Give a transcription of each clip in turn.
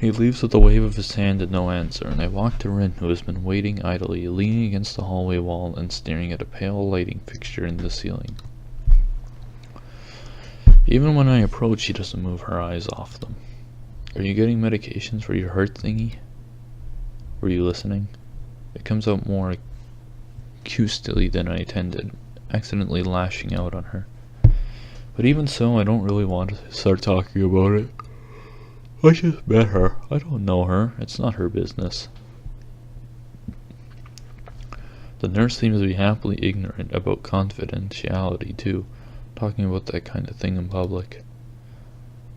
He leaves with a wave of his hand and no answer, and I walk to Rin, who has been waiting idly, leaning against the hallway wall and staring at a pale lighting fixture in the ceiling. Even when I approach, she doesn't move her eyes off them. Are you getting medications for your heart thingy? Were you listening? It comes out more acustely than I intended, accidentally lashing out on her. But even so, I don't really want to start talking about it. I just met her. I don't know her. It's not her business. The nurse seems to be happily ignorant about confidentiality, too, talking about that kind of thing in public.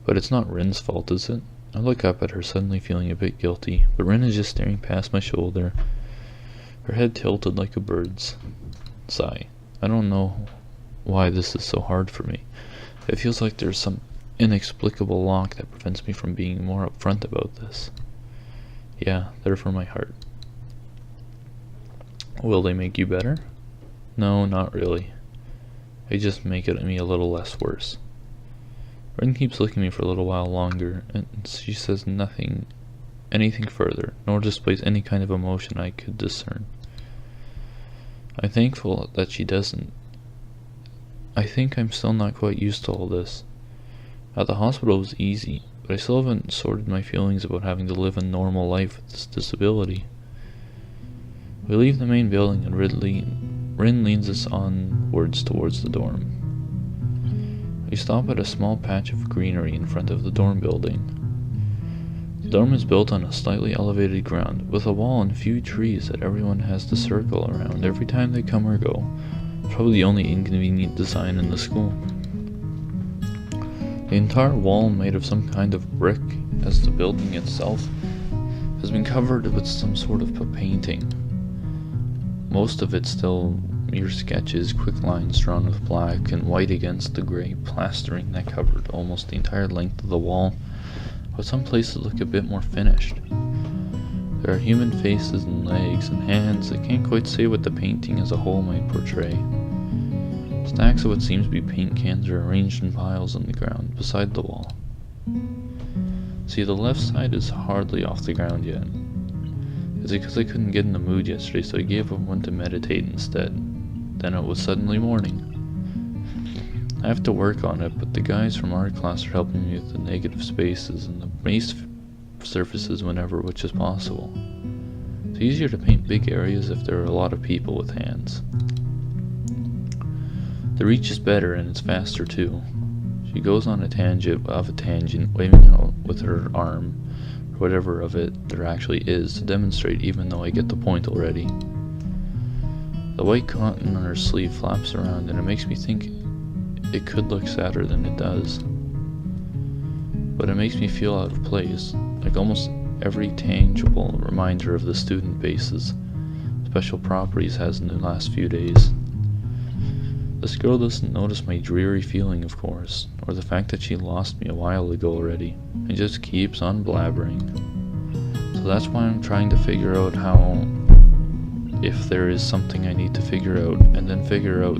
But it's not Rin's fault, is it? I look up at her, suddenly feeling a bit guilty, but Rin is just staring past my shoulder, her head tilted like a bird's. Sigh. I don't know why this is so hard for me. It feels like there's some inexplicable lock that prevents me from being more upfront about this. Yeah, they're for my heart. Will they make you better? No, not really. They just make me a little less worse. Rin keeps looking at me for a little while longer, and she says anything further, nor displays any kind of emotion I could discern. I'm thankful that she doesn't. I think I'm still not quite used to all this. At the hospital it was easy, but I still haven't sorted my feelings about having to live a normal life with this disability. We leave the main building and Rin leads us onwards towards the dorm. We stop at a small patch of greenery in front of the dorm building. The dorm is built on a slightly elevated ground, with a wall and a few trees that everyone has to circle around every time they come or go. Probably the only inconvenient design in the school. The entire wall, made of some kind of brick, as the building itself, has been covered with some sort of painting. Most of it still mere sketches, quick lines drawn with black and white against the grey plastering that covered almost the entire length of the wall, but some places look a bit more finished. There are human faces and legs and hands that can't quite say what the painting as a whole might portray. Stacks of what seems to be paint cans are arranged in piles on the ground beside the wall. See, the left side is hardly off the ground yet. Is it because I couldn't get in the mood yesterday, so I gave up and went to meditate instead? Then it was suddenly morning. I have to work on it, but the guys from art class are helping me with the negative spaces and the base surfaces whenever which is possible. It's easier to paint big areas if there are a lot of people with hands. The reach is better and it's faster too. She goes on a tangent of a tangent, waving out with her arm, or whatever of it there actually is, to demonstrate, even though I get the point already. The white cotton on her sleeve flaps around, and it makes me think it could look sadder than it does. But it makes me feel out of place, like almost every tangible reminder of the student base's special properties has in the last few days. This girl doesn't notice my dreary feeling, of course, or the fact that she lost me a while ago already, and just keeps on blabbering. So that's why I'm trying to figure out if there is something I need to figure out, and then figure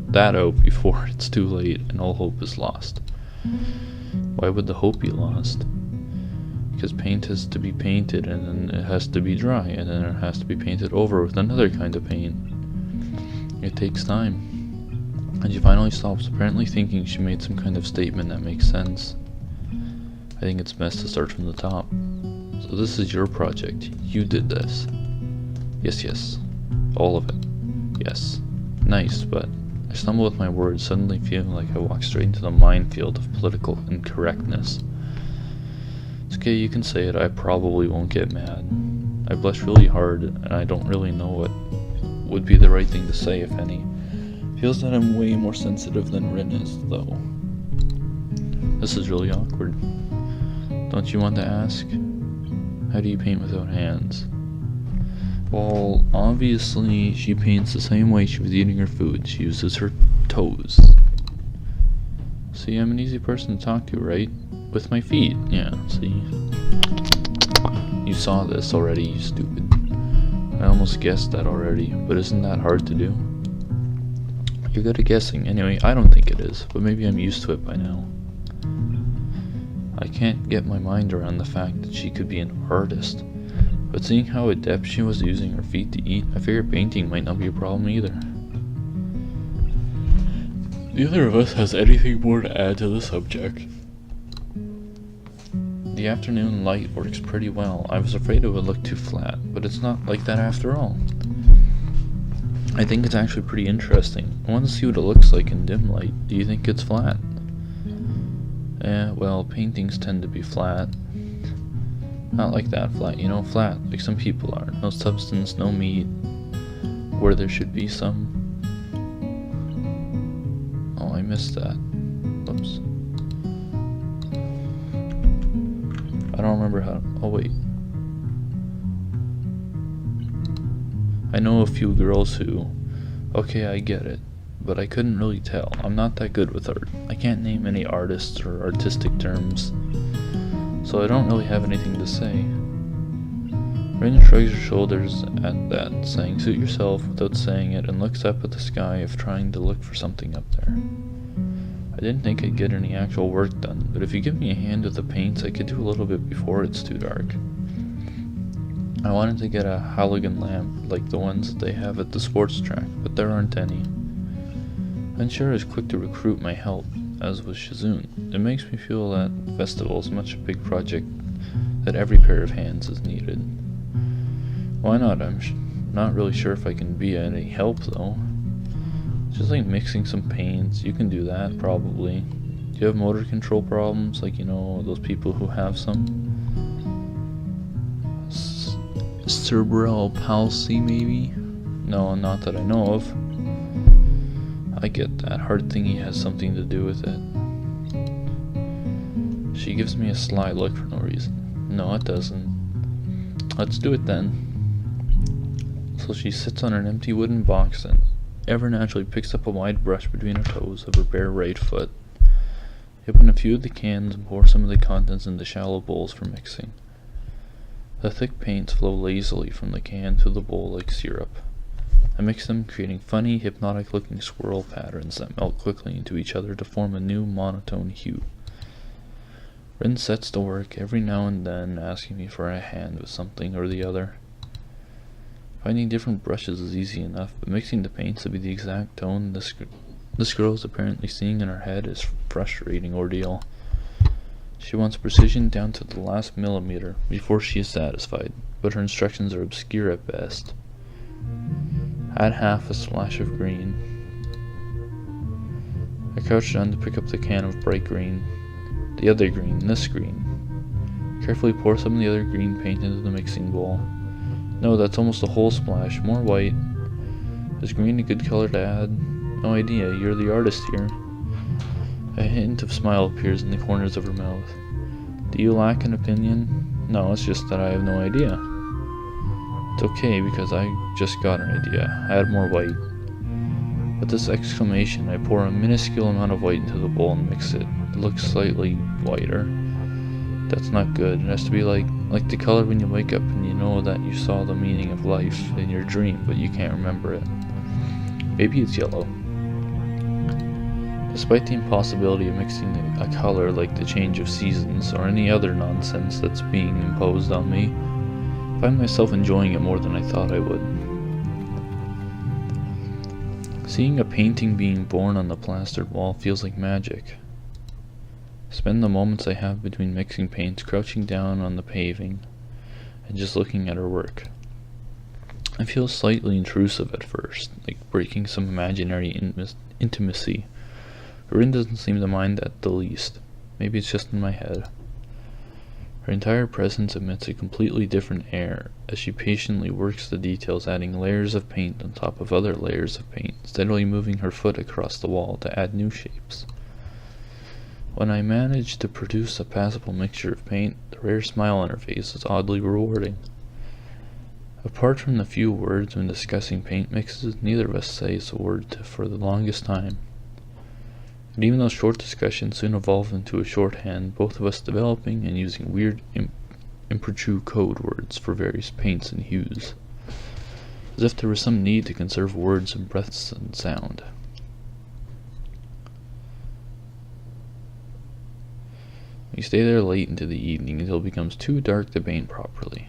that out before it's too late and all hope is lost. Why would the hope be lost? Because paint has to be painted, and then it has to be dry, and then it has to be painted over with another kind of paint. It takes time. And she finally stops, apparently thinking she made some kind of statement that makes sense. I think it's best to start from the top. So this is your project. You did this. Yes. All of it. Yes. Nice, but I stumble with my words, suddenly feeling like I walked straight into the minefield of political incorrectness. It's okay, you can say it. I probably won't get mad. I blush really hard, and I don't really know what would be the right thing to say, if any. Feels that I'm way more sensitive than Rin is, though. This is really awkward. Don't you want to ask? How do you paint without hands? Well, obviously, she paints the same way she was eating her food. She uses her toes. See, I'm an easy person to talk to, right? With my feet. Yeah, see? You saw this already, you stupid. I almost guessed that already, but isn't that hard to do? You're good at guessing. Anyway, I don't think it is, but maybe I'm used to it by now. I can't get my mind around the fact that she could be an artist, but seeing how adept she was using her feet to eat, I figured painting might not be a problem either. Neither of us has anything more to add to the subject. The afternoon light works pretty well. I was afraid it would look too flat, but it's not like that after all. I think it's actually pretty interesting. I want to see what it looks like in dim light. Do you think it's flat? Well, paintings tend to be flat. Not like that flat, flat, like some people are. No substance, no meat, where there should be some. Oh, I missed that. Oops. I don't remember how. Oh, wait. I know a few girls who. Okay, I get it. But I couldn't really tell. I'm not that good with art. I can't name any artists or artistic terms. So I don't really have anything to say. Rin shrugs her shoulders at that, saying suit yourself without saying it, and looks up at the sky if trying to look for something up there. I didn't think I'd get any actual work done, but if you give me a hand with the paints, I could do a little bit before it's too dark. I wanted to get a halogen lamp like the ones that they have at the sports track, but there aren't any. Unsure is quick to recruit my help, as was Shizune. It makes me feel that festival is much a big project that every pair of hands is needed. Why not? I'm not really sure if I can be any help though. Just like mixing some paints, you can do that probably. Do you have motor control problems, like those people who have some? Cerebral palsy maybe? No, not that I know of. I get that heart thingy has something to do with it. She gives me a sly look for no reason. No, it doesn't. Let's do it then. So she sits on an empty wooden box and ever naturally picks up a wide brush between her toes of her bare right foot. I open a few of the cans and pour some of the contents into shallow bowls for mixing. The thick paints flow lazily from the can to the bowl like syrup. I mix them, creating funny, hypnotic-looking swirl patterns that melt quickly into each other to form a new monotone hue. Rin sets to work every now and then, asking me for a hand with something or the other. Finding different brushes is easy enough, but mixing the paints to be the exact tone this girl is apparently seeing in her head is a frustrating ordeal. She wants precision down to the last millimeter before she is satisfied, but her instructions are obscure at best. Add half a splash of green. I crouch down to pick up the can of bright green. The other green, this green. Carefully pour some of the other green paint into the mixing bowl. No, that's almost a whole splash. More white. Is green a good color to add? No idea, you're the artist here. A hint of smile appears in the corners of her mouth. Do you lack an opinion? No, it's just that I have no idea. It's okay, because I just got an idea. Add more white. With this exclamation, I pour a minuscule amount of white into the bowl and mix it. It looks slightly whiter. That's not good. It has to be like the color when you wake up and you know that you saw the meaning of life in your dream, but you can't remember it. Maybe it's yellow. Despite the impossibility of mixing a color like the change of seasons or any other nonsense that's being imposed on me, I find myself enjoying it more than I thought I would. Seeing a painting being born on the plastered wall feels like magic. Spend the moments I have between mixing paints crouching down on the paving and just looking at her work. I feel slightly intrusive at first, like breaking some imaginary intimacy. Rin doesn't seem to mind that the least. Maybe it's just in my head. Her entire presence emits a completely different air as she patiently works the details, adding layers of paint on top of other layers of paint, steadily moving her foot across the wall to add new shapes. When I manage to produce a passable mixture of paint, the rare smile on her face is oddly rewarding. Apart from the few words when discussing paint mixes, neither of us says a word for the longest time. But even those short discussions soon evolve into a shorthand, both of us developing and using weird impromptu code words for various paints and hues, as if there was some need to conserve words and breaths and sound. You stay there late into the evening until it becomes too dark to paint properly.